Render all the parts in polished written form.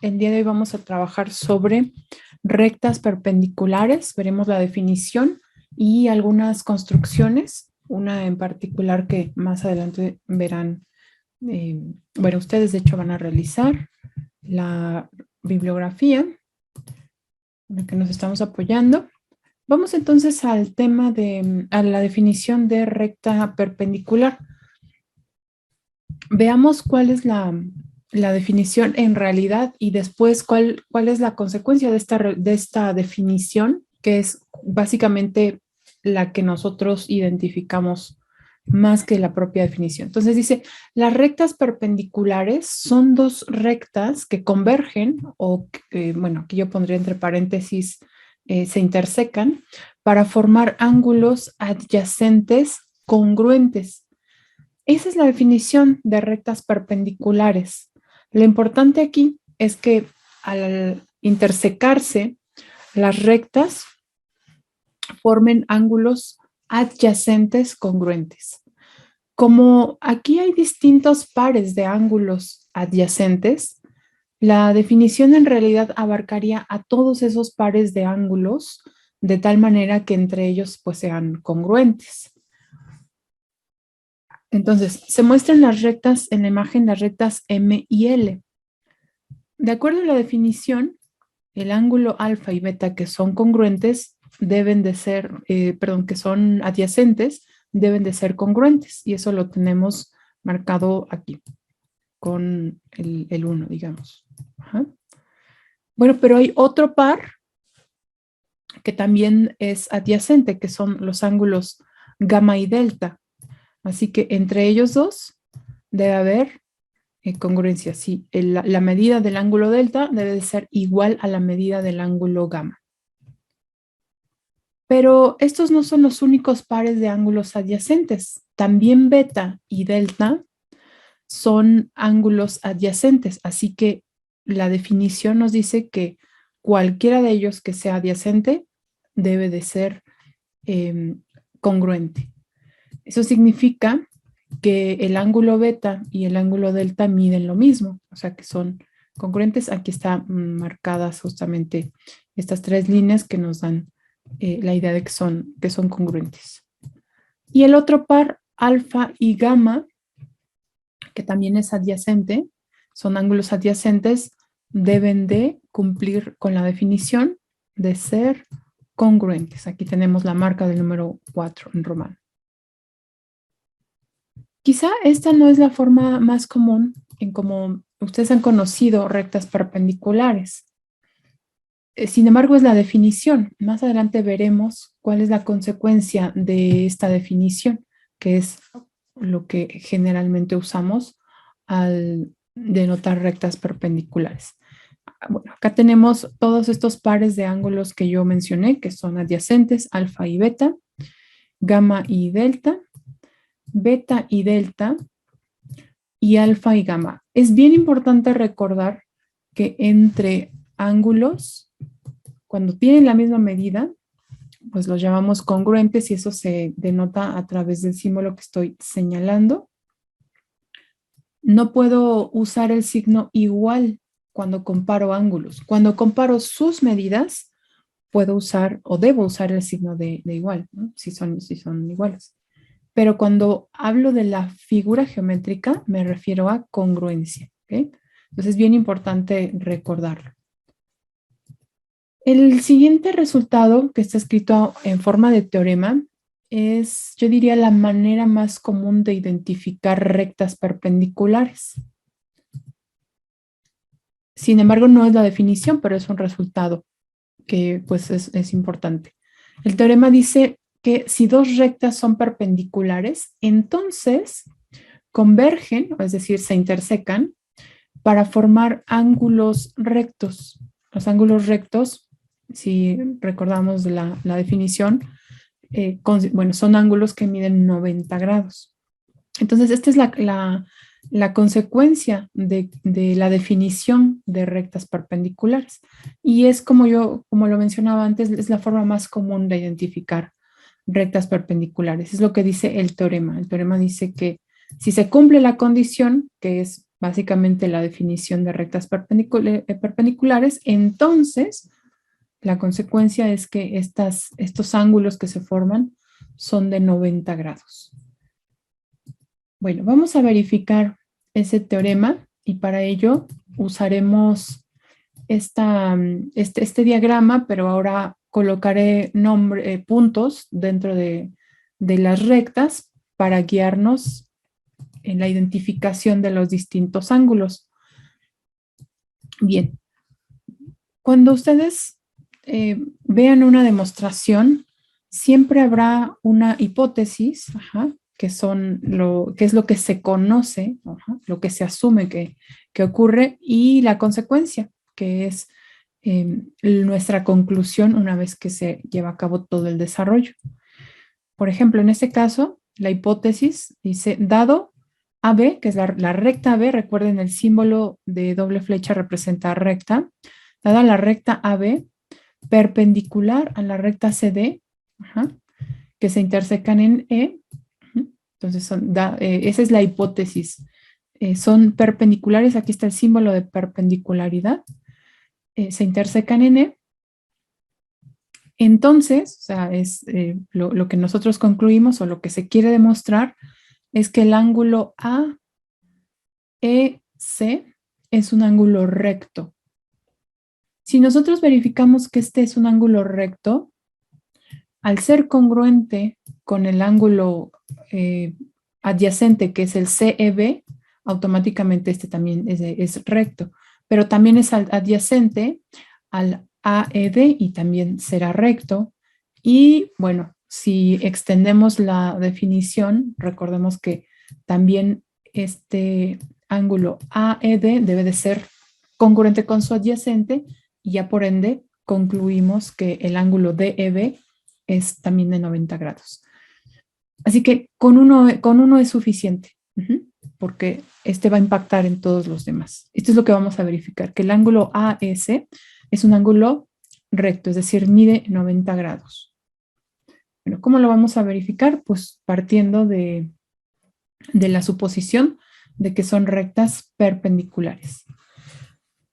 El día de hoy vamos a trabajar sobre rectas perpendiculares. Veremos la definición y algunas construcciones, una en particular que más adelante verán. Bueno, ustedes de hecho van a realizar la bibliografía en la que nos estamos apoyando. Vamos entonces al tema a la definición de recta perpendicular. Veamos cuál es la definición en realidad y después cuál es la consecuencia de esta definición, que es básicamente la que nosotros identificamos más que la propia definición. Entonces dice, las rectas perpendiculares son dos rectas que convergen o, bueno, aquí yo pondría entre paréntesis, se intersecan para formar ángulos adyacentes congruentes. Esa es la definición de rectas perpendiculares. Lo importante aquí es que al intersecarse, las rectas formen ángulos adyacentes congruentes. Como aquí hay distintos pares de ángulos adyacentes, la definición en realidad abarcaría a todos esos pares de ángulos de tal manera que entre ellos pues sean congruentes. Entonces, se muestran las rectas en la imagen, las rectas M y L. De acuerdo a la definición, el ángulo alfa y beta que son congruentes deben de ser, que son adyacentes, deben de ser congruentes. Y eso lo tenemos marcado aquí, con el 1, digamos. Ajá. Bueno, pero hay otro par que también es adyacente, que son los ángulos gamma y delta. Así que entre ellos dos debe haber congruencia. Sí, la medida del ángulo delta debe de ser igual a la medida del ángulo gamma. Pero estos no son los únicos pares de ángulos adyacentes. También beta y delta son ángulos adyacentes. Así que la definición nos dice que cualquiera de ellos que sea adyacente debe de ser congruente. Eso significa que el ángulo beta y el ángulo delta miden lo mismo, o sea que son congruentes. Aquí están marcadas justamente estas tres líneas que nos dan la idea de que son congruentes. Y el otro par, alfa y gamma, que también es adyacente, son ángulos adyacentes, deben de cumplir con la definición de ser congruentes. Aquí tenemos la marca del número 4 en romano. Quizá esta no es la forma más común en cómo ustedes han conocido rectas perpendiculares. Sin embargo, es la definición. Más adelante veremos cuál es la consecuencia de esta definición, que es lo que generalmente usamos al denotar rectas perpendiculares. Bueno, acá tenemos todos estos pares de ángulos que yo mencioné, que son adyacentes, alfa y beta, gamma y delta, beta y delta, y alfa y gamma. Es bien importante recordar que entre ángulos, cuando tienen la misma medida, pues los llamamos congruentes y eso se denota a través del símbolo que estoy señalando. No puedo usar el signo igual cuando comparo ángulos. Cuando comparo sus medidas, puedo usar o debo usar el signo de igual, ¿no? si son iguales. Pero cuando hablo de la figura geométrica, me refiero a congruencia. ¿Okay? Entonces es bien importante recordarlo. El siguiente resultado que está escrito en forma de teorema es, yo diría, la manera más común de identificar rectas perpendiculares. Sin embargo, no es la definición, pero es un resultado que pues es importante. El teorema dice que si dos rectas son perpendiculares, entonces convergen, es decir, se intersecan para formar ángulos rectos. Los ángulos rectos, si recordamos la definición, son ángulos que miden 90 grados. Entonces, esta es la consecuencia de la definición de rectas perpendiculares. Y es como lo mencionaba antes, es la forma más común de identificar rectas perpendiculares. Es lo que dice el teorema. El teorema dice que si se cumple la condición, que es básicamente la definición de rectas perpendiculares, entonces la consecuencia es que estos ángulos que se forman son de 90 grados. Bueno, vamos a verificar ese teorema y para ello usaremos este diagrama, pero ahora colocaré puntos dentro de las rectas para guiarnos en la identificación de los distintos ángulos. Bien, cuando ustedes vean una demostración, siempre habrá una hipótesis, que es lo que se conoce, lo que se asume que ocurre, y la consecuencia, que es nuestra conclusión una vez que se lleva a cabo todo el desarrollo. Por ejemplo, en este caso, la hipótesis dice, dado AB, que es la recta AB, recuerden el símbolo de doble flecha representa recta, dada la recta AB perpendicular a la recta CD, que se intersecan en E, entonces esa es la hipótesis, son perpendiculares, aquí está el símbolo de perpendicularidad, se intersecan en E, entonces, o sea, es lo que nosotros concluimos o lo que se quiere demostrar es que el ángulo AEC es un ángulo recto. Si nosotros verificamos que este es un ángulo recto, al ser congruente con el ángulo adyacente, que es el CEB, automáticamente este también es recto, pero también es adyacente al AED y también será recto. Y bueno, si extendemos la definición, recordemos que también este ángulo AED debe de ser congruente con su adyacente y ya por ende concluimos que el ángulo DEB es también de 90 grados. Así que con uno es suficiente, porque este va a impactar en todos los demás. Esto es lo que vamos a verificar, que el ángulo AS es un ángulo recto, es decir, mide 90 grados. Bueno, ¿cómo lo vamos a verificar? Pues partiendo de la suposición de que son rectas perpendiculares.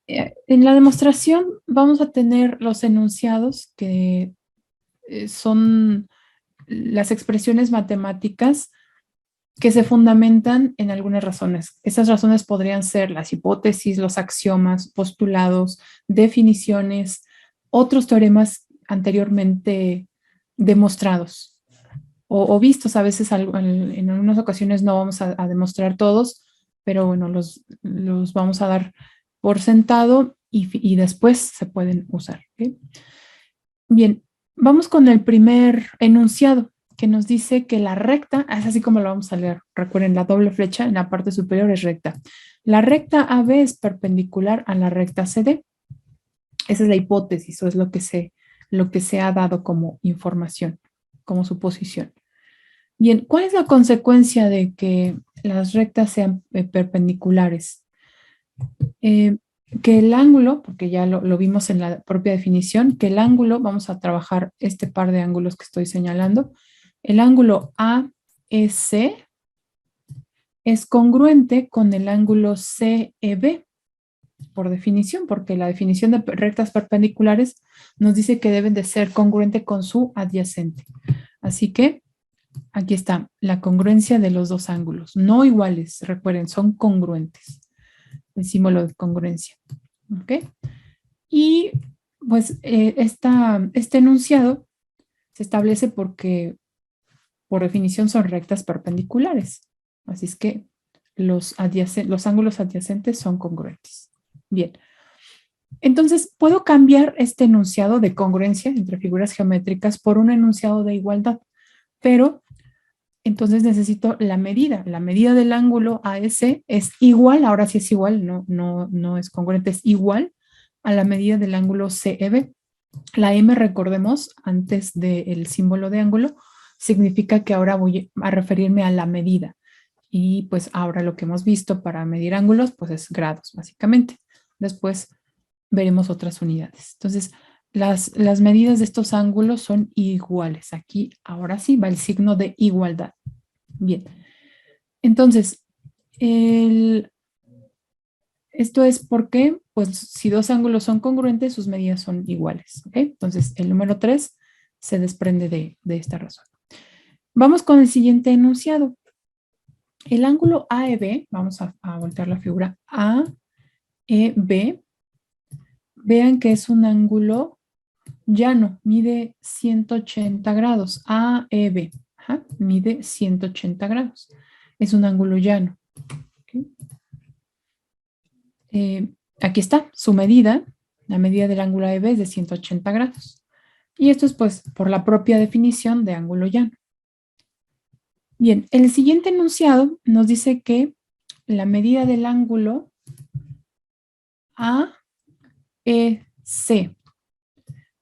En la demostración vamos a tener los enunciados que son las expresiones matemáticas que se fundamentan en algunas razones. Esas razones podrían ser las hipótesis, los axiomas, postulados, definiciones, otros teoremas anteriormente demostrados o vistos. A veces en algunas ocasiones no vamos a demostrar todos, pero bueno, los vamos a dar por sentado y después se pueden usar. ¿Okay? Bien, vamos con el primer enunciado que nos dice que la recta, es así como lo vamos a leer, recuerden la doble flecha en la parte superior es recta. La recta AB es perpendicular a la recta CD. Esa es la hipótesis o es lo que se ha dado como información, como suposición. Bien, ¿cuál es la consecuencia de que las rectas sean perpendiculares? Que el ángulo, porque ya lo vimos en la propia definición, que el ángulo, vamos a trabajar este par de ángulos que estoy señalando, el ángulo AEC es congruente con el ángulo CEB, por definición, porque la definición de rectas perpendiculares nos dice que deben de ser congruente con su adyacente. Así que aquí está la congruencia de los dos ángulos, no iguales, recuerden, son congruentes. El símbolo de congruencia. ¿Ok? Y pues este enunciado se establece porque por definición son rectas perpendiculares. Así es que los ángulos adyacentes son congruentes. Bien. Entonces, puedo cambiar este enunciado de congruencia entre figuras geométricas por un enunciado de igualdad, pero entonces necesito la medida. La medida del ángulo AS es igual, ahora sí es igual, no es congruente, es igual a la medida del ángulo CEB. La M, recordemos, antes del símbolo de ángulo, significa que ahora voy a referirme a la medida. Y pues ahora lo que hemos visto para medir ángulos, pues es grados, básicamente. Después veremos otras unidades. Entonces, las medidas de estos ángulos son iguales. Aquí, ahora sí, va el signo de igualdad. Bien. Entonces, Esto es porque, pues, si dos ángulos son congruentes, sus medidas son iguales. ¿Ok? Entonces, el número 3 se desprende de esta razón. Vamos con el siguiente enunciado. El ángulo AEB, vamos a voltear la figura AEB, vean que es un ángulo llano, mide 180 grados. AEB, mide 180 grados. Es un ángulo llano. ¿Okay? Aquí está su medida. La medida del ángulo AEB es de 180 grados. Y esto es pues por la propia definición de ángulo llano. Bien, el siguiente enunciado nos dice que la medida del ángulo AEC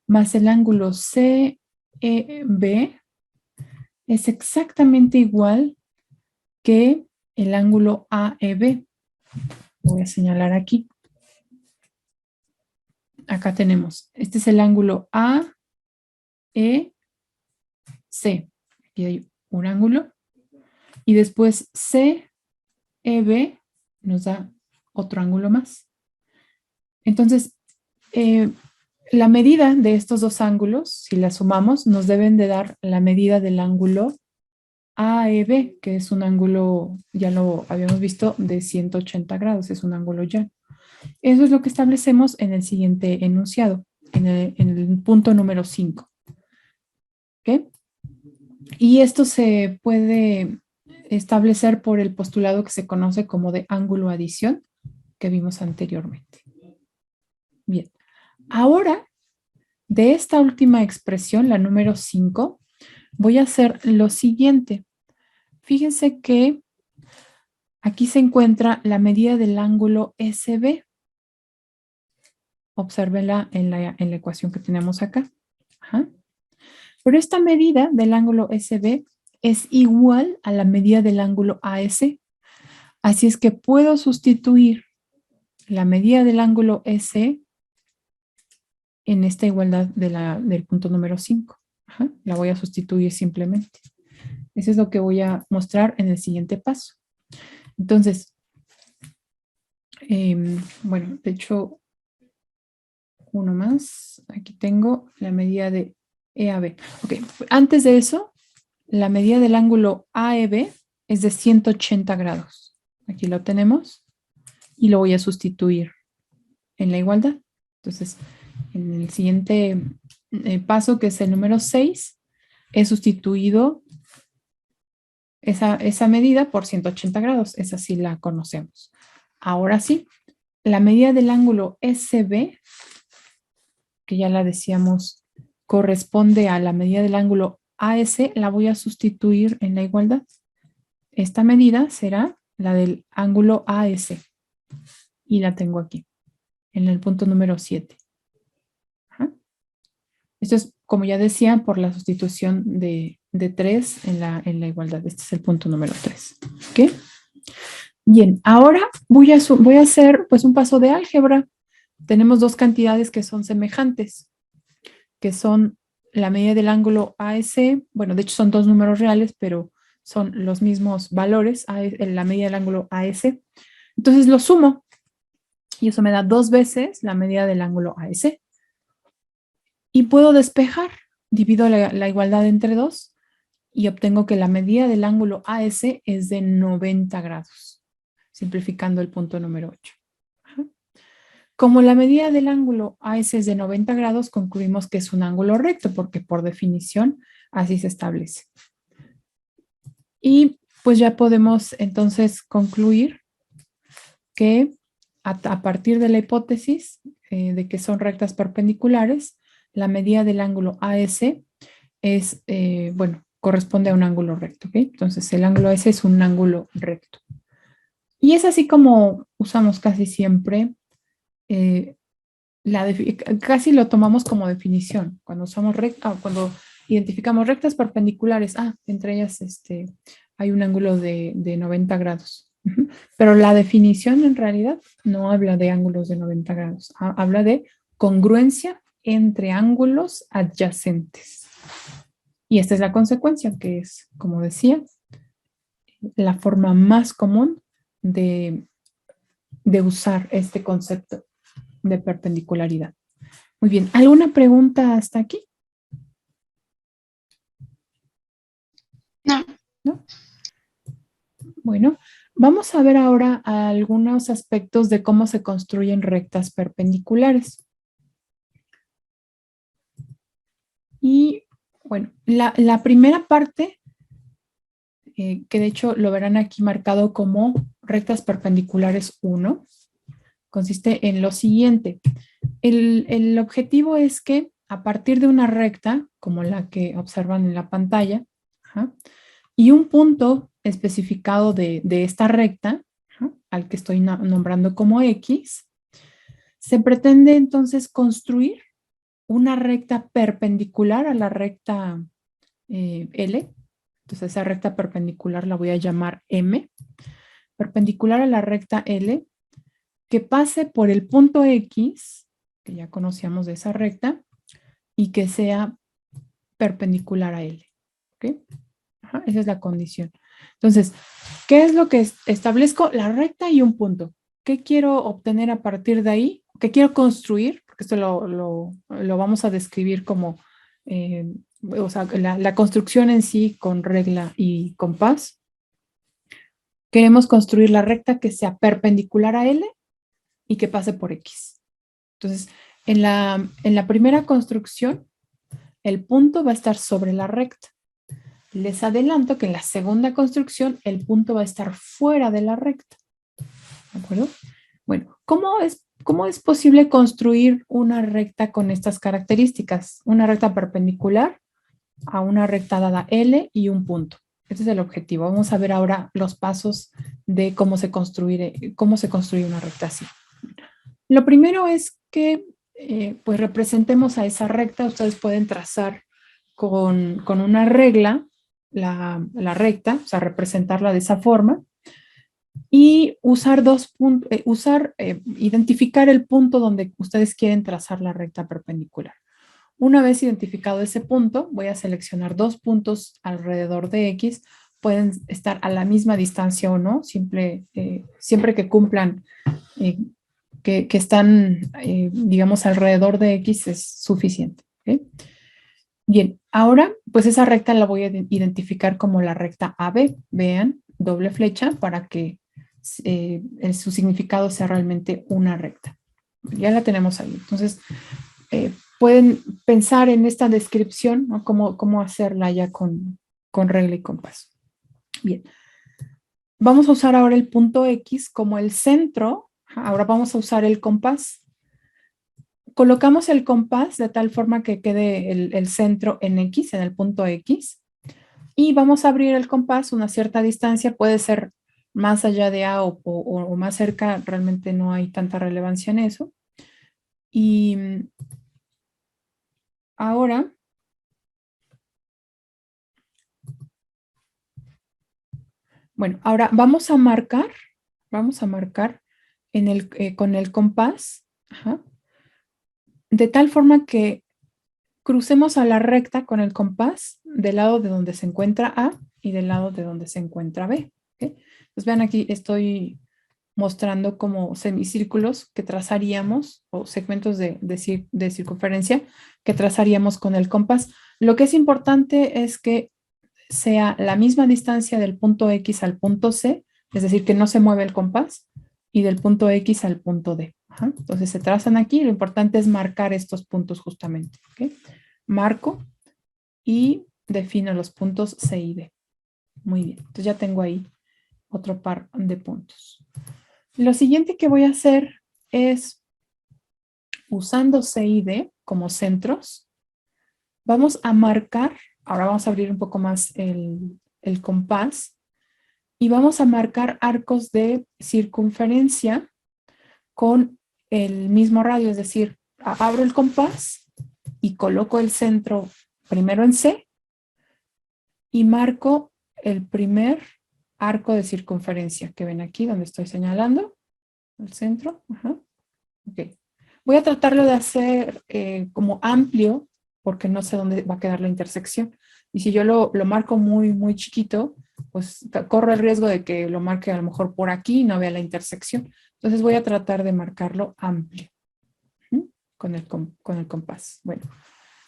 más el ángulo CEB es exactamente igual que el ángulo AEB. Lo voy a señalar aquí. Acá tenemos, este es el ángulo AEC. Aquí hay un ángulo. Y después CEB nos da otro ángulo más. Entonces, la medida de estos dos ángulos, si la sumamos, nos deben de dar la medida del ángulo AEB, que es un ángulo, ya lo habíamos visto, de 180 grados, es un ángulo llano. Eso es lo que establecemos en el siguiente enunciado, en el punto número 5. ¿Okay? Y esto se puede establecer por el postulado que se conoce como de ángulo adición, que vimos anteriormente. Bien, ahora de esta última expresión, la número 5, voy a hacer lo siguiente. Fíjense que aquí se encuentra la medida del ángulo SB. Obsérvenla en la ecuación que tenemos acá. Ajá. Pero esta medida del ángulo SB es igual a la medida del ángulo AS. Así es que puedo sustituir la medida del ángulo S en esta igualdad del punto número 5. Ajá. La voy a sustituir simplemente. Eso es lo que voy a mostrar en el siguiente paso. Entonces, bueno, de hecho, uno más. Aquí tengo la medida de EAB. Ok, antes de eso, la medida del ángulo AEB es de 180 grados. Aquí lo tenemos y lo voy a sustituir en la igualdad. Entonces, en el siguiente paso, que es el número 6, he sustituido esa medida por 180 grados. Esa sí la conocemos. Ahora sí, la medida del ángulo SB, que ya la decíamos, corresponde a la medida del ángulo AS, la voy a sustituir en la igualdad. Esta medida será la del ángulo AS. Y la tengo aquí, en el punto número 7. Ajá. Esto es, como ya decía, por la sustitución de 3 en la igualdad. Este es el punto número 3. ¿Ok? Bien, ahora voy a hacer pues un paso de álgebra. Tenemos dos cantidades que son semejantes, que son la medida del ángulo AS. Bueno, de hecho son dos números reales, pero son los mismos valores, la medida del ángulo AS. Entonces lo sumo y eso me da 2 veces la medida del ángulo AS. Y puedo despejar, divido la igualdad entre 2 y obtengo que la medida del ángulo AS es de 90 grados, simplificando el punto número 8. Ajá. Como la medida del ángulo AS es de 90 grados, concluimos que es un ángulo recto, porque por definición así se establece. Y pues ya podemos entonces concluir que a partir de la hipótesis de que son rectas perpendiculares, la medida del ángulo AS es, bueno, corresponde a un ángulo recto. ¿Okay? Entonces el ángulo AS es un ángulo recto. Y es así como usamos casi siempre, casi lo tomamos como definición. Cuando usamos cuando identificamos rectas perpendiculares, entre ellas hay un ángulo de 90 grados. Pero la definición en realidad no habla de ángulos de 90 grados, habla de congruencia entre ángulos adyacentes. Y esta es la consecuencia, que es, como decía, la forma más común de de usar este concepto de perpendicularidad. Muy bien, ¿alguna pregunta hasta aquí? No. ¿No? Bueno, vamos a ver ahora algunos aspectos de cómo se construyen rectas perpendiculares. Y bueno, la primera parte, que de hecho lo verán aquí marcado como rectas perpendiculares 1, consiste en lo siguiente. El objetivo es que a partir de una recta, como la que observan en la pantalla, y un punto especificado de esta recta, al que estoy nombrando como X, se pretende entonces construir una recta perpendicular a la recta L. Entonces esa recta perpendicular la voy a llamar M, perpendicular a la recta L, que pase por el punto X, que ya conocíamos de esa recta, y que sea perpendicular a L. ¿Okay? Esa es la condición. Entonces, ¿qué es lo que establezco? La recta y un punto. ¿Qué quiero obtener a partir de ahí? ¿Qué quiero construir? Porque esto lo vamos a describir como, o sea, la construcción en sí con regla y compás. Queremos construir la recta que sea perpendicular a L y que pase por X. Entonces, en la primera construcción, el punto va a estar sobre la recta. Les adelanto que en la segunda construcción el punto va a estar fuera de la recta. ¿De acuerdo? Bueno, ¿cómo es posible construir una recta con estas características? Una recta perpendicular a una recta dada L y un punto. Este es el objetivo. Vamos a ver ahora los pasos de cómo se construye una recta así. Lo primero es que pues representemos a esa recta. Ustedes pueden trazar con una regla la recta, o sea, representarla de esa forma y usar identificar el punto donde ustedes quieren trazar la recta perpendicular. Una vez identificado ese punto, voy a seleccionar dos puntos alrededor de X. Pueden estar a la misma distancia o no, siempre que cumplan, que están, digamos, alrededor de X es suficiente. ¿Okay? Bien, ahora pues esa recta la voy a identificar como la recta AB. Vean, doble flecha para que su significado sea realmente una recta. Ya la tenemos ahí. Entonces, pueden pensar en esta descripción, ¿no? Cómo hacerla ya con regla y compás. Bien, vamos a usar ahora el punto X como el centro. Ahora vamos a usar el compás. Colocamos el compás de tal forma que quede el centro en X, en el punto X, y vamos a abrir el compás una cierta distancia, puede ser más allá de A o más cerca, realmente no hay tanta relevancia en eso. Y ahora, bueno, ahora vamos a marcar con el compás, de tal forma que crucemos a la recta con el compás del lado de donde se encuentra A y del lado de donde se encuentra B. ¿Okay? Pues vean aquí, estoy mostrando como semicírculos que trazaríamos o segmentos de circunferencia que trazaríamos con el compás. Lo que es importante es que sea la misma distancia del punto X al punto C, es decir, que no se mueve el compás, y del punto X al punto D. Entonces se trazan aquí, lo importante es marcar estos puntos justamente. ¿Okay? Marco y defino los puntos C y D. Muy bien, entonces ya tengo ahí otro par de puntos. Lo siguiente que voy a hacer es, usando C y D como centros, vamos a marcar, ahora vamos a abrir un poco más el compás, y vamos a marcar arcos de circunferencia con el mismo radio, es decir, abro el compás y coloco el centro primero en C y marco el primer arco de circunferencia que ven aquí donde estoy señalando, el centro. Okay. Voy a tratarlo de hacer como amplio porque no sé dónde va a quedar la intersección. Y si yo lo marco muy, muy chiquito, pues corro el riesgo de que lo marque a lo mejor por aquí y no vea la intersección. Entonces voy a tratar de marcarlo amplio con el compás. Bueno,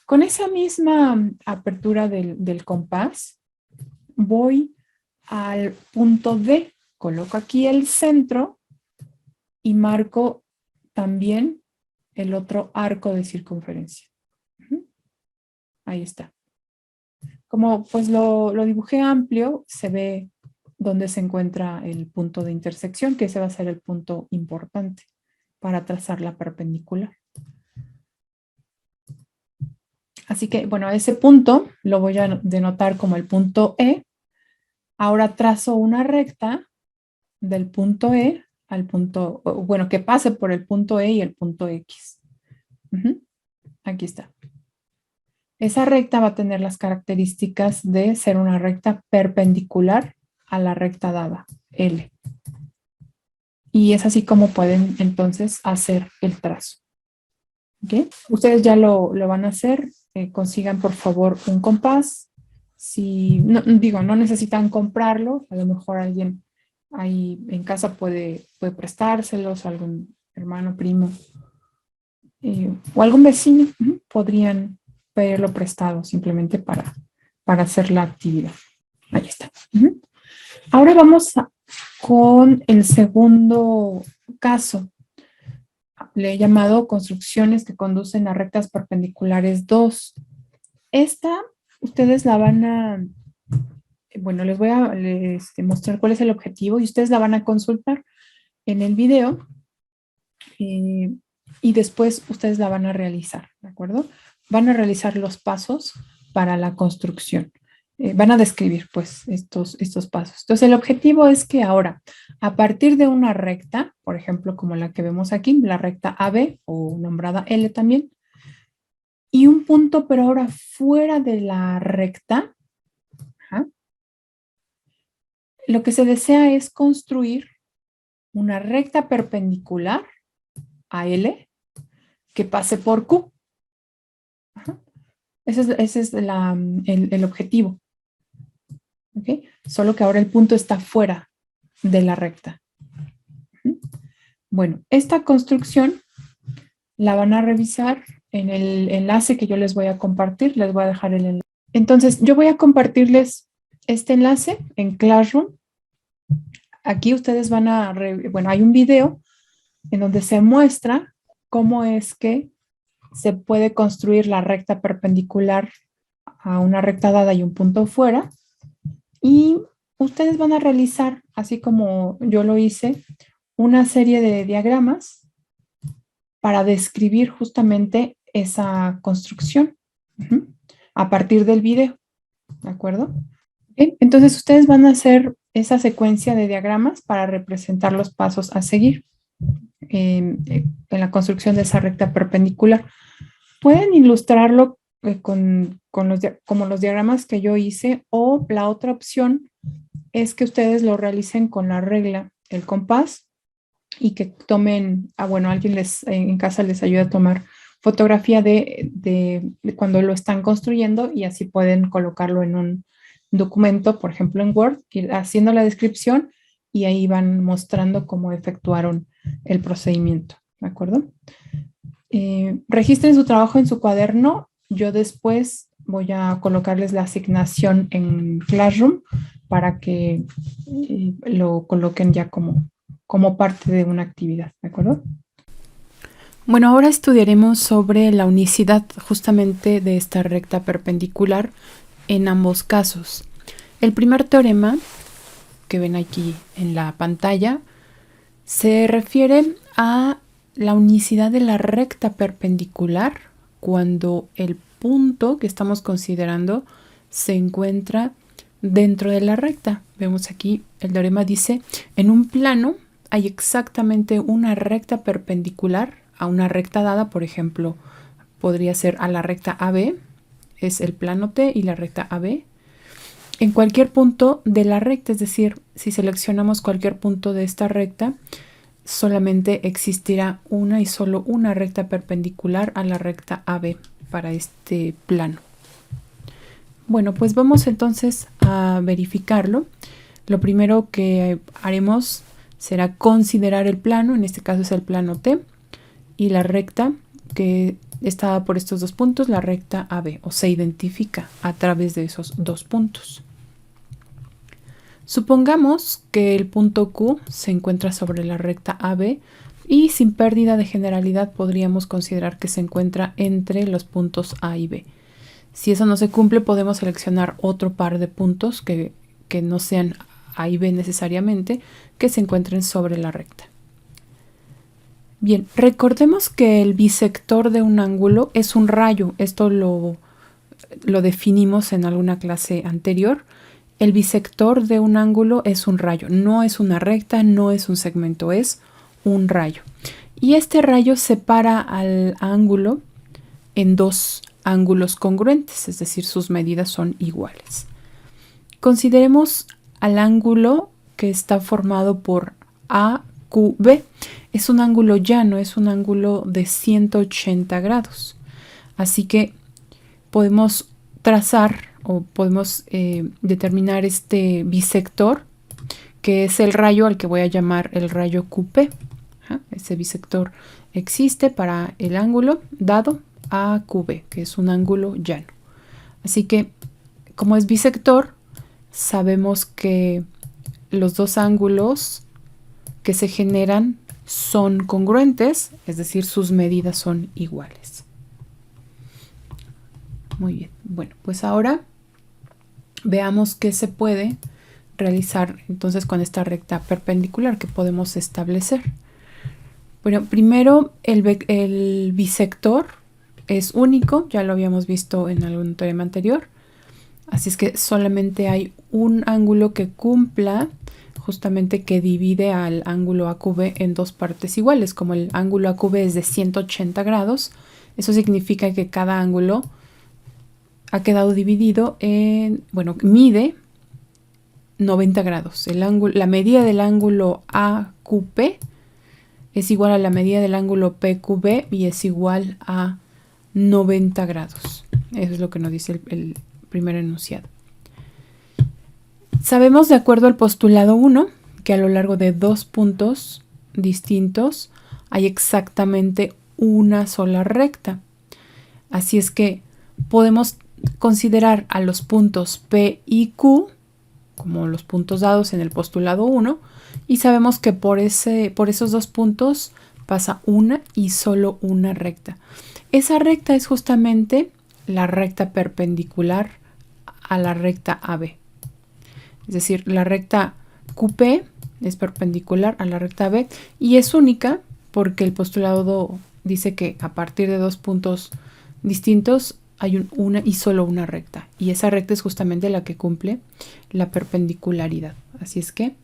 con esa misma apertura del compás, voy al punto D. Coloco aquí el centro y marco también el otro arco de circunferencia. Ahí está. Como pues lo dibujé amplio, se ve dónde se encuentra el punto de intersección, que ese va a ser el punto importante para trazar la perpendicular. Así que, bueno, ese punto lo voy a denotar como el punto E. Ahora trazo una recta del punto E al punto, bueno, que pase por el punto E y el punto X. Aquí está. Esa recta va a tener las características de ser una recta perpendicular a la recta dada, L. Y es así como pueden entonces hacer el trazo. ¿Okay? Ustedes ya lo van a hacer. Consigan por favor un compás. Si, no, digo, no necesitan comprarlo, a lo mejor alguien ahí en casa puede prestárselos, algún hermano, primo o algún vecino, podrían pedirlo prestado simplemente para hacer la actividad. Ahí está. Ahora vamos con el segundo caso. Le he llamado construcciones que conducen a rectas perpendiculares 2. Esta, ustedes la van a, bueno, les voy a mostrar cuál es el objetivo y ustedes la van a consultar en el video y después ustedes la van a realizar, ¿de acuerdo? Van a realizar los pasos para la construcción. Van a describir pues estos pasos. Entonces el objetivo es que ahora, a partir de una recta, por ejemplo, como la que vemos aquí, la recta AB o nombrada L también, y un punto, pero ahora fuera de la recta, lo que se desea es construir una recta perpendicular a L que pase por Q. Ese es el objetivo. ¿Okay? Solo que ahora el punto está fuera de la recta. Bueno, esta construcción la van a revisar en el enlace que yo les voy a compartir. Les voy a dejar el enlace. Entonces, yo voy a compartirles este enlace en Classroom. Aquí ustedes van a, bueno, hay un video en donde se muestra cómo es que se puede construir la recta perpendicular a una recta dada y un punto fuera. Y ustedes van a realizar, así como yo lo hice, una serie de diagramas para describir justamente esa construcción a partir del video, ¿de acuerdo? ¿Okay? Entonces ustedes van a hacer esa secuencia de diagramas para representar los pasos a seguir en la construcción de esa recta perpendicular. Pueden ilustrarlo como los diagramas que yo hice, o la otra opción es que ustedes lo realicen con la regla, el compás, y que tomen, bueno, alguien en casa les ayuda a tomar fotografía de cuando lo están construyendo y así pueden colocarlo en un documento, por ejemplo en Word, ir haciendo la descripción y ahí van mostrando cómo efectuaron el procedimiento, ¿de acuerdo? Registren su trabajo en su cuaderno. Yo después voy a colocarles la asignación en Classroom para que lo coloquen ya como parte de una actividad, ¿de acuerdo? Bueno, ahora estudiaremos sobre la unicidad justamente de esta recta perpendicular en ambos casos. El primer teorema que ven aquí en la pantalla se refiere a la unicidad de la recta perpendicular cuando el punto que estamos considerando se encuentra dentro de la recta. Vemos aquí, el teorema dice, en un plano hay exactamente una recta perpendicular a una recta dada, por ejemplo, podría ser a la recta AB, es el plano T y la recta AB, en cualquier punto de la recta, es decir, si seleccionamos cualquier punto de esta recta, solamente existirá una y solo una recta perpendicular a la recta AB para este plano. Bueno, pues vamos entonces a verificarlo. Lo primero que haremos será considerar el plano, en este caso es el plano T, y la recta que está dada por estos dos puntos, la recta AB, o se identifica a través de esos dos puntos. Supongamos que el punto Q se encuentra sobre la recta AB y sin pérdida de generalidad podríamos considerar que se encuentra entre los puntos A y B. Si eso no se cumple, podemos seleccionar otro par de puntos que no sean A y B necesariamente, que se encuentren sobre la recta. Bien, recordemos que el bisector de un ángulo es un rayo. Esto lo definimos en alguna clase anterior. El bisector de un ángulo es un rayo, no es una recta, no es un segmento, es un rayo. Y este rayo separa al ángulo en dos ángulos congruentes, es decir, sus medidas son iguales. Consideremos al ángulo que está formado por AQB. Es un ángulo llano, es un ángulo de 180 grados. Así que podemos trazar o podemos determinar este bisector, que es el rayo al que voy a llamar el rayo QP. Ese bisector existe para el ángulo dado AQB, que es un ángulo llano. Así que, como es bisector, sabemos que los dos ángulos que se generan son congruentes, es decir, sus medidas son iguales. Muy bien, bueno, pues ahora veamos qué se puede realizar entonces con esta recta perpendicular que podemos establecer. Bueno, primero el bisector es único, ya lo habíamos visto en algún teorema anterior, así es que solamente hay un ángulo que cumpla, justamente que divide al ángulo AQB en dos partes iguales. Como el ángulo AQB es de 180 grados, eso significa que cada ángulo ha quedado dividido en, bueno, mide 90 grados. La medida del ángulo AQP es igual a la medida del ángulo PQB y es igual a 90 grados. Eso es lo que nos dice el primer enunciado. Sabemos, de acuerdo al postulado 1, que a lo largo de dos puntos distintos hay exactamente una sola recta. Así es que podemos considerar a los puntos P y Q como los puntos dados en el postulado 1 y sabemos que por esos dos puntos pasa una y solo una recta. Esa recta es justamente la recta perpendicular a la recta AB. Es decir, la recta QP es perpendicular a la recta AB y es única porque el postulado dice que a partir de dos puntos distintos hay una y solo una recta. Y esa recta es justamente la que cumple la perpendicularidad. Así es que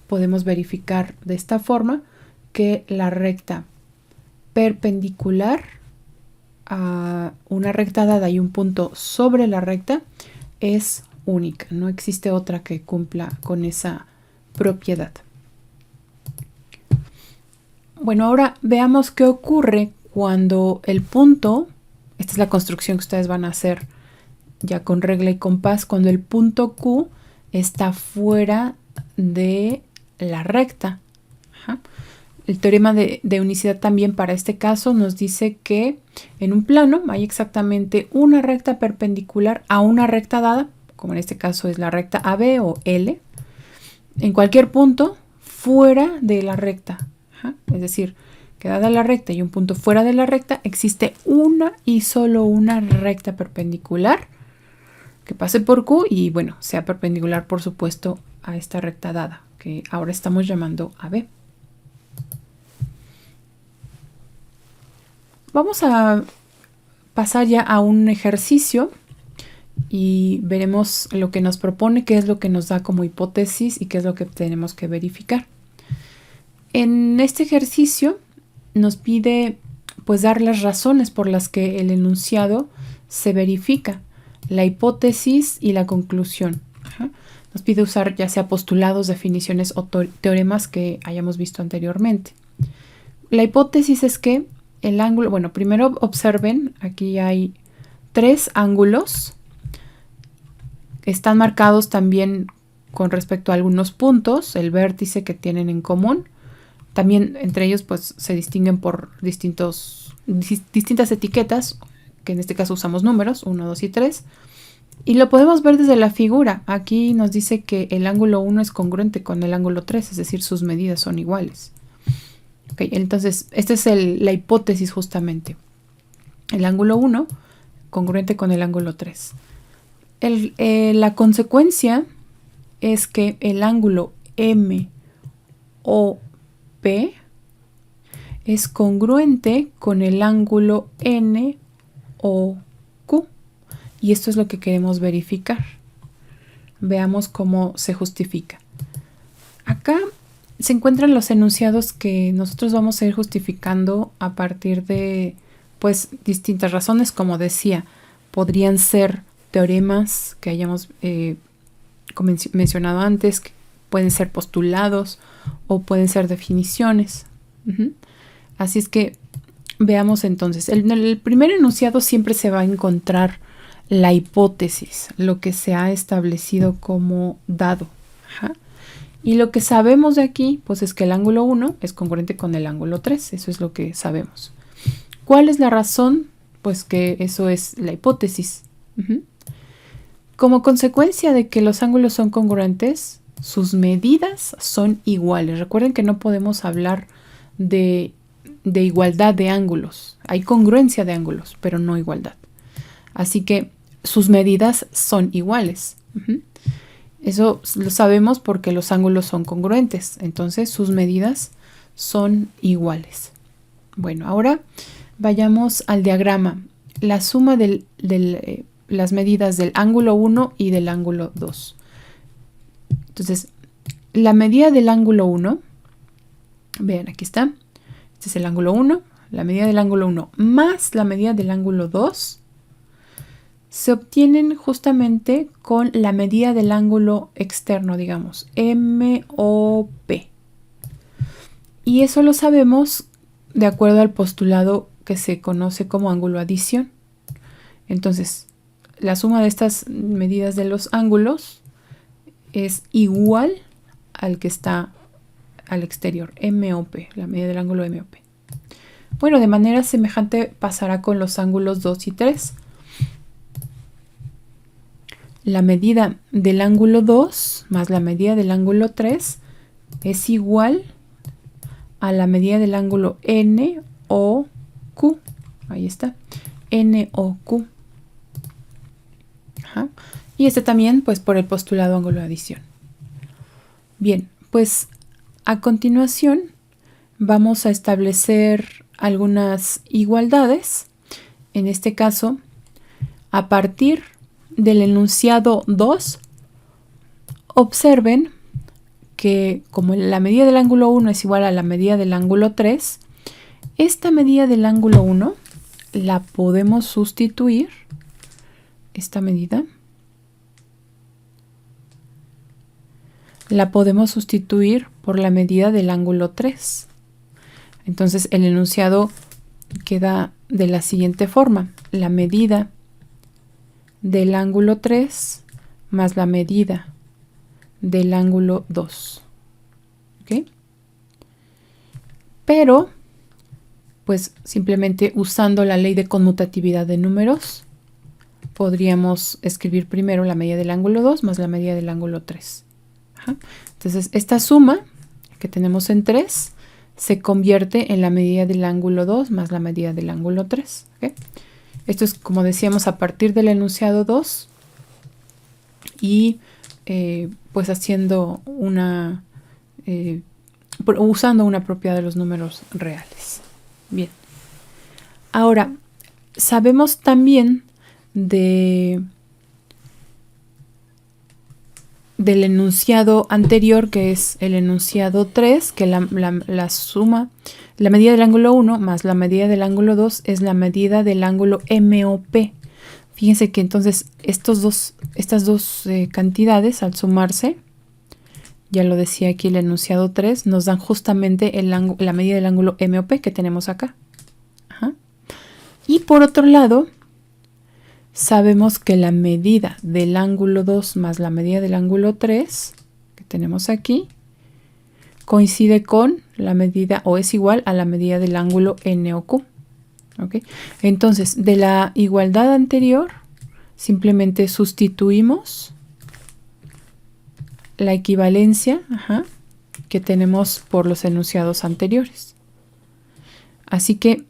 podemos verificar de esta forma que la recta perpendicular a una recta dada y un punto sobre la recta es única. No existe otra que cumpla con esa propiedad. Bueno, ahora veamos qué ocurre cuando el punto, esta es la construcción que ustedes van a hacer ya con regla y compás, cuando el punto Q está fuera de la recta. El teorema de unicidad también para este caso nos dice que en un plano hay exactamente una recta perpendicular a una recta dada, como en este caso es la recta AB o L, en cualquier punto fuera de la recta. Es decir, que dada la recta y un punto fuera de la recta, existe una y solo una recta perpendicular que pase por Q y, bueno, sea perpendicular, por supuesto, a esta recta dada, que ahora estamos llamando AB. Vamos a pasar ya a un ejercicio y veremos lo que nos propone, qué es lo que nos da como hipótesis y qué es lo que tenemos que verificar. En este ejercicio nos pide pues dar las razones por las que el enunciado se verifica, la hipótesis y la conclusión. Nos pide usar ya sea postulados, definiciones o teoremas que hayamos visto anteriormente. La hipótesis es que el ángulo, bueno, primero observen, aquí hay tres ángulos, están marcados también con respecto a algunos puntos, el vértice que tienen en común. También entre ellos pues se distinguen por distintas etiquetas, que en este caso usamos números, 1, 2 y 3. Y lo podemos ver desde la figura. Aquí nos dice que el ángulo 1 es congruente con el ángulo 3, es decir, sus medidas son iguales. Okay, entonces, esta es la hipótesis justamente. El ángulo 1 congruente con el ángulo 3. La consecuencia es que el ángulo MOP es congruente con el ángulo NOQ. Y esto es lo que queremos verificar. Veamos cómo se justifica. Acá se encuentran los enunciados que nosotros vamos a ir justificando a partir de pues distintas razones. Como decía, podrían ser teoremas que hayamos mencionado antes, que pueden ser postulados o pueden ser definiciones. Así es que veamos entonces. En el primer enunciado siempre se va a encontrar la hipótesis, lo que se ha establecido como dado. Y lo que sabemos de aquí, pues es que el ángulo 1 es congruente con el ángulo 3. Eso es lo que sabemos. ¿Cuál es la razón? Pues que eso es la hipótesis. Como consecuencia de que los ángulos son congruentes, sus medidas son iguales. Recuerden que no podemos hablar de igualdad de ángulos. Hay congruencia de ángulos, pero no igualdad. Así que sus medidas son iguales. Eso lo sabemos porque los ángulos son congruentes. Entonces sus medidas son iguales. Bueno, ahora vayamos al diagrama. La suma de las medidas del ángulo 1 y del ángulo 2. Entonces, la medida del ángulo 1, vean, aquí está. Este es el ángulo 1, la medida del ángulo 1 más la medida del ángulo 2 se obtienen justamente con la medida del ángulo externo, digamos, MOP. Y eso lo sabemos de acuerdo al postulado que se conoce como ángulo adición. Entonces, la suma de estas medidas de los ángulos es igual al que está al exterior, MOP, la medida del ángulo MOP. Bueno, de manera semejante pasará con los ángulos 2 y 3. La medida del ángulo 2 más la medida del ángulo 3 es igual a la medida del ángulo NOQ. Ahí está, NOQ. Y este también, pues, por el postulado ángulo de adición. Bien, pues a continuación vamos a establecer algunas igualdades. En este caso, a partir del enunciado 2, observen que como la medida del ángulo 1 es igual a la medida del ángulo 3, esta medida del ángulo 1 la podemos sustituir, esta medida, la podemos sustituir por la medida del ángulo 3. Entonces el enunciado queda de la siguiente forma: la medida del ángulo 3 más la medida del ángulo 2. ¿Okay? Pero, pues simplemente usando la ley de conmutatividad de números, podríamos escribir primero la medida del ángulo 2 más la medida del ángulo 3. Entonces, esta suma que tenemos en 3 se convierte en la medida del ángulo 2 más la medida del ángulo 3. ¿Okay? Esto es, como decíamos, a partir del enunciado 2 y pues haciendo usando una propiedad de los números reales. Bien. Ahora, sabemos también del enunciado anterior, que es el enunciado 3, que la suma, la medida del ángulo 1 más la medida del ángulo 2 es la medida del ángulo MOP. Fíjense que entonces estas dos cantidades al sumarse, ya lo decía aquí el enunciado 3, nos dan justamente la medida del ángulo MOP que tenemos acá. Y por otro lado, sabemos que la medida del ángulo 2 más la medida del ángulo 3 que tenemos aquí coincide con la medida o es igual a la medida del ángulo NOQ. ¿Okay? Entonces, de la igualdad anterior, simplemente sustituimos la equivalencia que tenemos por los enunciados anteriores. Así que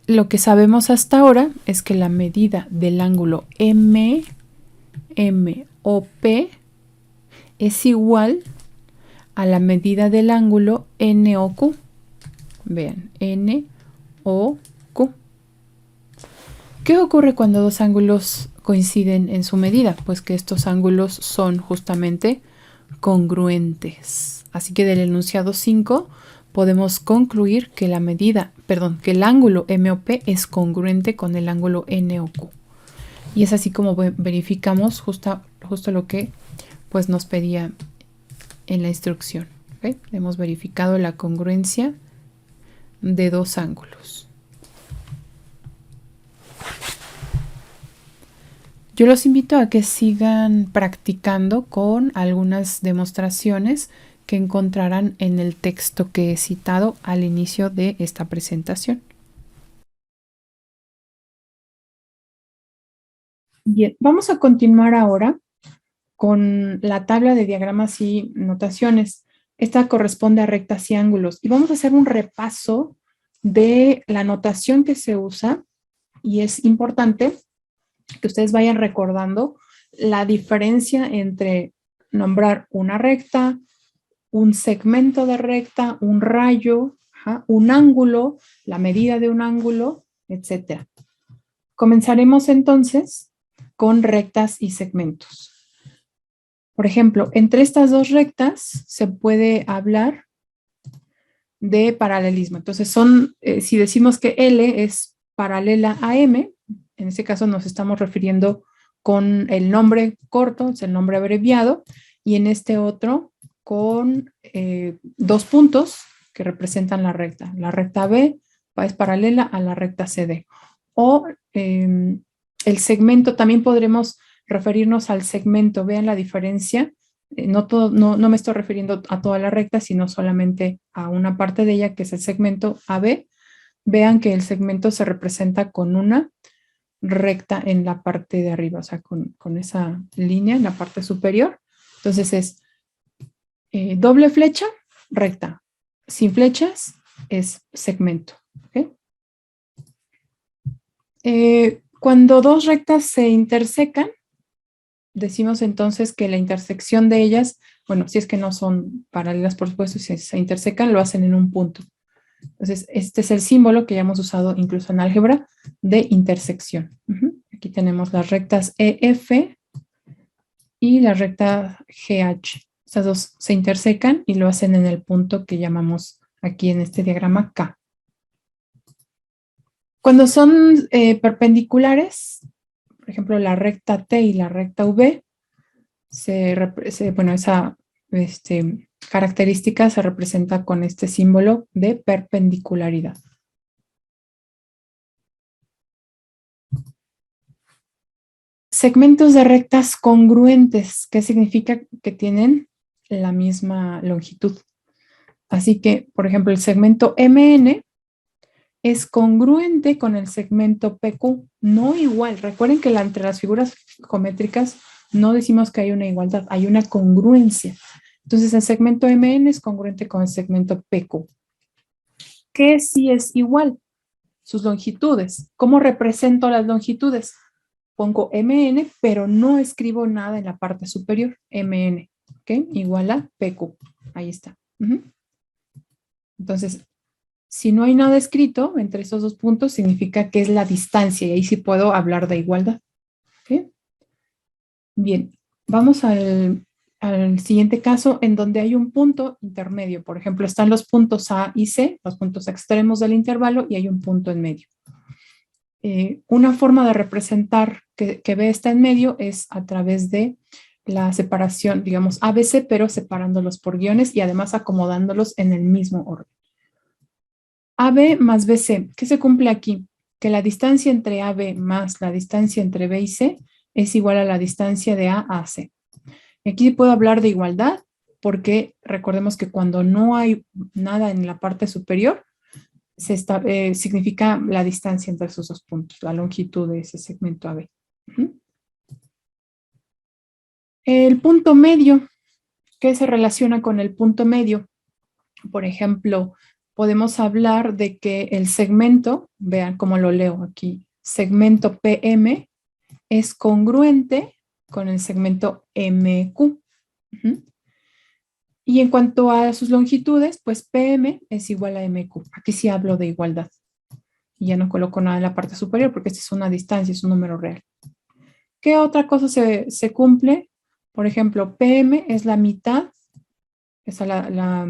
lo que sabemos hasta ahora es que la medida del ángulo MOP es igual a la medida del ángulo NOQ. Vean, NOQ. ¿Qué ocurre cuando dos ángulos coinciden en su medida? Pues que estos ángulos son justamente congruentes. Así que del enunciado 5 podemos concluir que que el ángulo MOP es congruente con el ángulo NOQ. Y es así como verificamos justo lo que pues nos pedía en la instrucción. ¿Okay? Hemos verificado la congruencia de dos ángulos. Yo los invito a que sigan practicando con algunas demostraciones que encontrarán en el texto que he citado al inicio de esta presentación. Bien, vamos a continuar ahora con la tabla de diagramas y notaciones. Esta corresponde a rectas y ángulos. Y vamos a hacer un repaso de la notación que se usa. Y es importante que ustedes vayan recordando la diferencia entre nombrar una recta, un segmento de recta, un rayo, un ángulo, la medida de un ángulo, etc. Comenzaremos entonces con rectas y segmentos. Por ejemplo, entre estas dos rectas se puede hablar de paralelismo. Entonces si decimos que L es paralela a M, en este caso nos estamos refiriendo con el nombre corto, es el nombre abreviado, y en este otro con dos puntos que representan la recta. La recta B es paralela a la recta CD. O el segmento, también podremos referirnos al segmento. Vean la diferencia. No me estoy refiriendo a toda la recta, sino solamente a una parte de ella, que es el segmento AB. Vean que el segmento se representa con una recta en la parte de arriba, o sea, con esa línea en la parte superior. Entonces es doble flecha, recta. Sin flechas es segmento. ¿Okay? Cuando dos rectas se intersecan, decimos entonces que la intersección de ellas, bueno, si es que no son paralelas, por supuesto, si se intersecan, lo hacen en un punto. Entonces, este es el símbolo que ya hemos usado incluso en álgebra de intersección. Aquí tenemos las rectas EF y la recta GH. Estas dos se intersecan y lo hacen en el punto que llamamos aquí en este diagrama K. Cuando son perpendiculares, por ejemplo, la recta T y la recta V, esa característica se representa con este símbolo de perpendicularidad. Segmentos de rectas congruentes, ¿qué significa? Que tienen la misma longitud. Así que, por ejemplo, el segmento MN es congruente con el segmento PQ, no igual. Recuerden que entre las figuras geométricas no decimos que hay una igualdad, hay una congruencia. Entonces, el segmento MN es congruente con el segmento PQ. ¿Qué sí es igual? Sus longitudes. ¿Cómo represento las longitudes? Pongo MN, pero no escribo nada en la parte superior. MN, ¿ok? Igual a PQ. Ahí está. Entonces, si no hay nada escrito entre esos dos puntos, significa que es la distancia, y ahí sí puedo hablar de igualdad. ¿Okay? Bien, vamos al siguiente caso en donde hay un punto intermedio. Por ejemplo, están los puntos A y C, los puntos extremos del intervalo, y hay un punto en medio. Una forma de representar que B está en medio es a través de la separación, digamos, ABC, pero separándolos por guiones y además acomodándolos en el mismo orden. AB más BC, ¿qué se cumple aquí? Que la distancia entre AB más la distancia entre B y C es igual a la distancia de A a C. Aquí puedo hablar de igualdad porque recordemos que cuando no hay nada en la parte superior, significa la distancia entre esos dos puntos, la longitud de ese segmento AB. El punto medio, ¿qué se relaciona con el punto medio? Por ejemplo, podemos hablar de que el segmento, vean cómo lo leo aquí, segmento PM es congruente con el segmento MQ. Y en cuanto a sus longitudes, pues PM es igual a MQ. Aquí sí hablo de igualdad. Y ya no coloco nada en la parte superior porque esta es una distancia, es un número real. ¿Qué otra cosa se cumple? Por ejemplo, PM es la mitad, la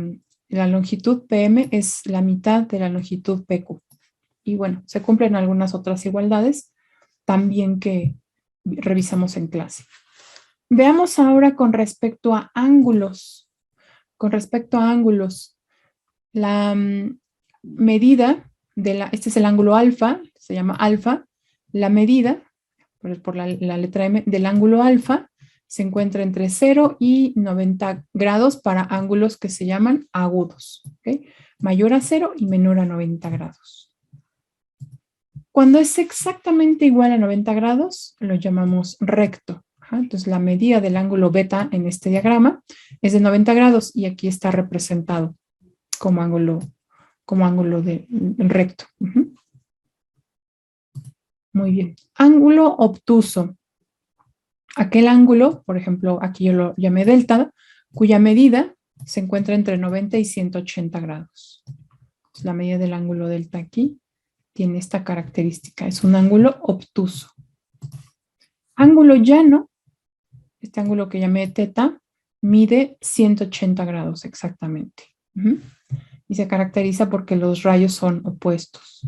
longitud PM es la mitad de la longitud PQ. Y bueno, se cumplen algunas otras igualdades también que revisamos en clase. Veamos ahora con respecto a ángulos. Con respecto a ángulos, la medida este es el ángulo alfa, se llama alfa, la medida por la letra M del ángulo alfa se encuentra entre 0 y 90 grados para ángulos que se llaman agudos, ¿okay? Mayor a 0 y menor a 90 grados. Cuando es exactamente igual a 90 grados, lo llamamos recto. Entonces, la medida del ángulo beta en este diagrama es de 90 grados y aquí está representado como ángulo recto. Muy bien. Ángulo obtuso. Aquel ángulo, por ejemplo, aquí yo lo llamé delta, cuya medida se encuentra entre 90 y 180 grados. Entonces, la medida del ángulo delta aquí tiene esta característica. Es un ángulo obtuso. Ángulo llano, este ángulo que llamé teta, mide 180 grados exactamente. Y se caracteriza porque los rayos son opuestos.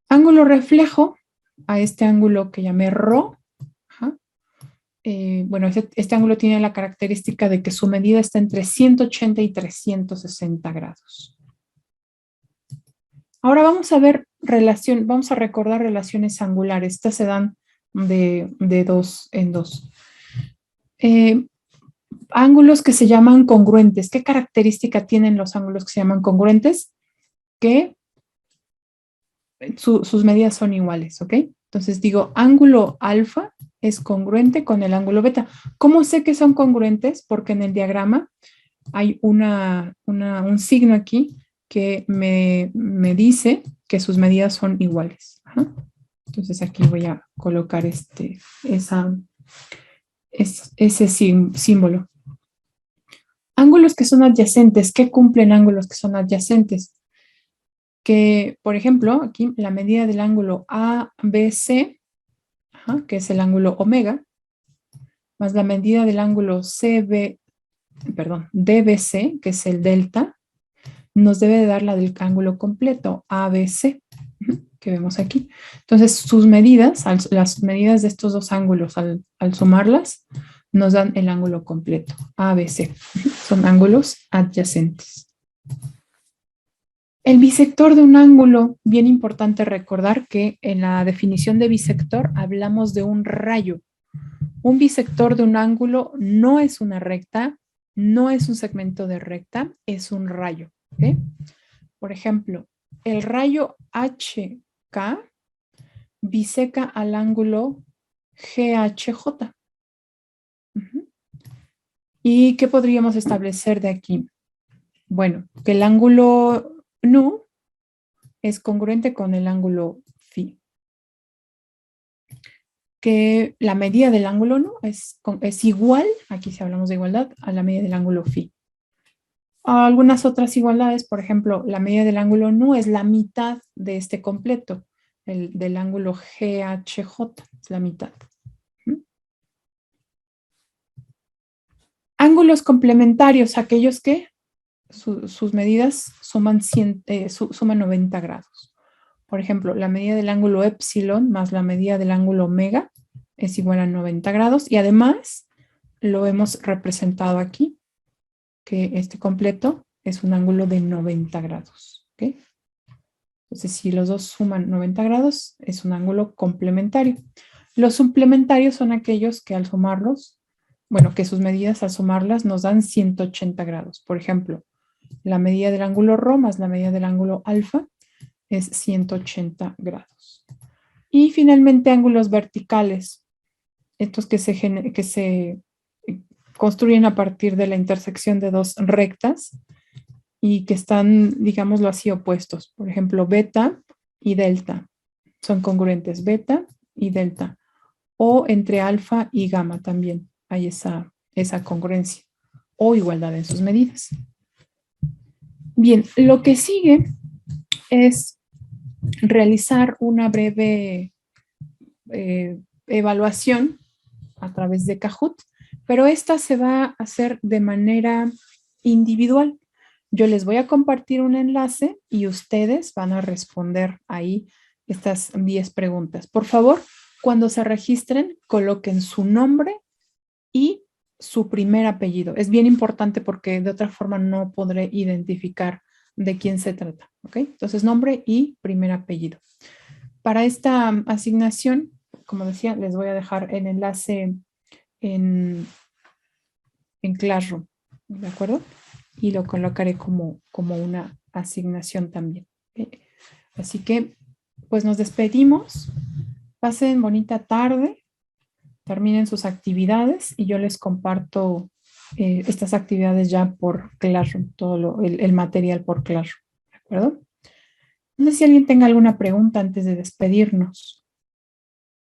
Ángulo reflejo, a este ángulo que llamé ρ, bueno, este ángulo tiene la característica de que su medida está entre 180 y 360 grados. Ahora vamos a ver vamos a recordar relaciones angulares. Estas se dan de dos en dos. Ángulos que se llaman congruentes. ¿Qué característica tienen los ángulos que se llaman congruentes? Que sus medidas son iguales, ¿ok? Entonces digo, ángulo alfa es congruente con el ángulo beta. ¿Cómo sé que son congruentes? Porque en el diagrama hay un signo aquí que me dice que sus medidas son iguales. Entonces aquí voy a colocar ese símbolo. Ángulos que son adyacentes. ¿Qué cumplen ángulos que son adyacentes? Que, por ejemplo, aquí la medida del ángulo ABC, que es el ángulo omega, más la medida del ángulo DBC, que es el delta, nos debe de dar la del ángulo completo, ABC, que vemos aquí. Entonces, sus medidas, las medidas de estos dos ángulos, al sumarlas, nos dan el ángulo completo, ABC. Son ángulos adyacentes. El bisector de un ángulo, bien importante recordar que en la definición de bisector hablamos de un rayo. Un bisector de un ángulo no es una recta, no es un segmento de recta, es un rayo. ¿Okay? Por ejemplo, el rayo HK biseca al ángulo GHJ. ¿Y qué podríamos establecer de aquí? Bueno, que el ángulo nu es congruente con el ángulo phi. Que la medida del ángulo nu es igual, aquí si hablamos de igualdad, a la medida del ángulo phi. Algunas otras igualdades, por ejemplo, la medida del ángulo nu es la mitad de este completo, del ángulo GHJ, es la mitad. Ángulos complementarios, aquellos que sus medidas suman 90 grados. Por ejemplo, la medida del ángulo epsilon más la medida del ángulo omega es igual a 90 grados y además lo hemos representado aquí, que este completo es un ángulo de 90 grados. ¿Okay? Entonces, si los dos suman 90 grados, es un ángulo complementario. Los suplementarios son aquellos que al sumarlos bueno, que sus medidas al sumarlas nos dan 180 grados. Por ejemplo, la medida del ángulo ρ más la medida del ángulo alfa es 180 grados. Y finalmente ángulos verticales, estos que se construyen a partir de la intersección de dos rectas y que están, digámoslo así, opuestos. Por ejemplo, beta y delta son congruentes, beta y delta. O entre alfa y gamma también hay esa congruencia o igualdad en sus medidas. Bien, lo que sigue es realizar una breve evaluación a través de Kahoot, pero esta se va a hacer de manera individual. Yo les voy a compartir un enlace y ustedes van a responder ahí estas 10 preguntas. Por favor, cuando se registren, coloquen su nombre y su primer apellido. Es bien importante porque de otra forma no podré identificar de quién se trata. ¿Ok? Entonces, nombre y primer apellido. Para esta asignación, como decía, les voy a dejar el enlace en Classroom, ¿de acuerdo? Y lo colocaré como una asignación también. Así que, pues nos despedimos. Pasen bonita tarde, terminen sus actividades y yo les comparto estas actividades ya por Classroom, todo el material por Classroom, ¿de acuerdo? No sé si alguien tenga alguna pregunta antes de despedirnos.